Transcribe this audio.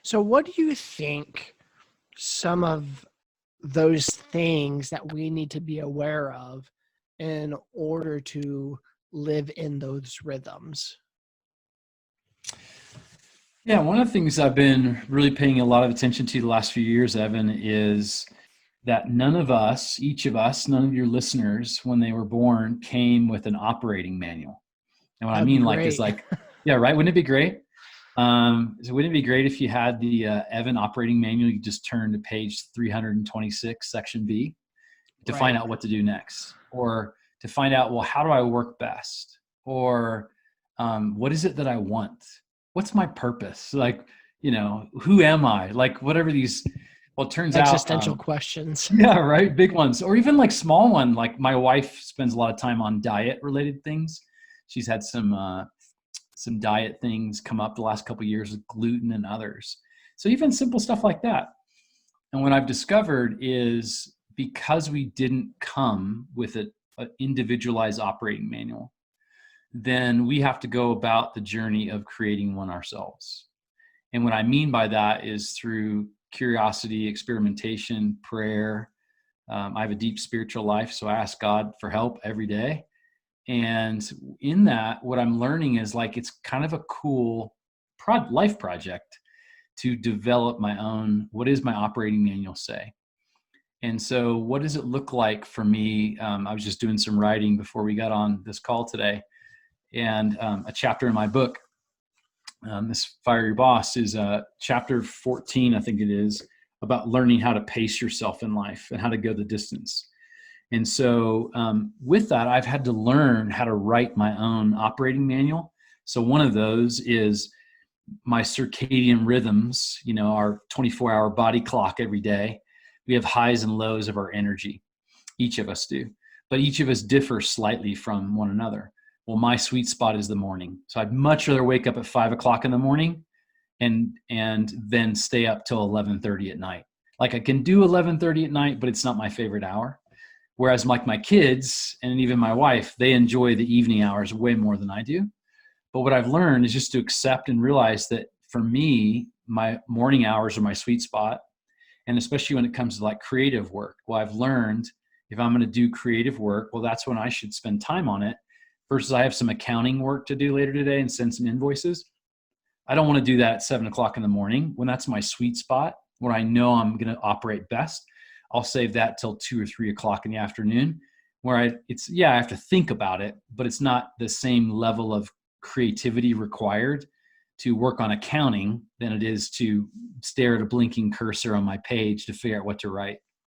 So what do you think some of those things that we need to be aware of in order to live in those rhythms? Yeah, one of the things I've been really paying a lot of attention to the last few years, Evan, is that none of us, each of us, none of your listeners, when they were born, came with an operating manual. And what I That'd be mean, like, is great. like, yeah, right. Wouldn't it be great? So wouldn't it be great if you had the Evan operating manual? You just turn to page 326, section B, to find Right. out what to do next, or to find out, well, how do I work best? Or what is it that I want? What's my purpose? Like, who am I? Like, whatever these, well, it turns out, Existential questions. yeah, right. Big ones, or even like small one. Like my wife spends a lot of time on diet related things. She's had some diet things come up the last couple of years with gluten and others. So even simple stuff like that. And what I've discovered is because we didn't come with an individualized operating manual, then we have to go about the journey of creating one ourselves. And what I mean by that is through curiosity, experimentation, prayer. I have a deep spiritual life, so I ask God for help every day. And in that, what I'm learning is like it's kind of a cool life project to develop my own, what does my operating manual say? And so what does it look like for me? I was just doing some writing before we got on this call today. And a chapter in my book, this Fire Your Boss, is chapter 14, I think it is, about learning how to pace yourself in life and how to go the distance. And so with that, I've had to learn how to write my own operating manual. So one of those is my circadian rhythms, our 24-hour body clock every day. We have highs and lows of our energy. Each of us do. But each of us differ slightly from one another. Well, my sweet spot is the morning. So I'd much rather wake up at 5 o'clock in the morning and then stay up till 11:30 at night. Like I can do 11:30 at night, but it's not my favorite hour. Whereas like my kids and even my wife, they enjoy the evening hours way more than I do. But what I've learned is just to accept and realize that for me, my morning hours are my sweet spot. And especially when it comes to like creative work. Well, I've learned if I'm going to do creative work, well, that's when I should spend time on it versus I have some accounting work to do later today and send some invoices. I don't want to do that at 7 o'clock in the morning when that's my sweet spot where I know I'm going to operate best. I'll save that till 2 or 3 o'clock in the afternoon where I have to think about it, but it's not the same level of creativity required to work on accounting than it is to stare at a blinking cursor on my page to figure out what to write.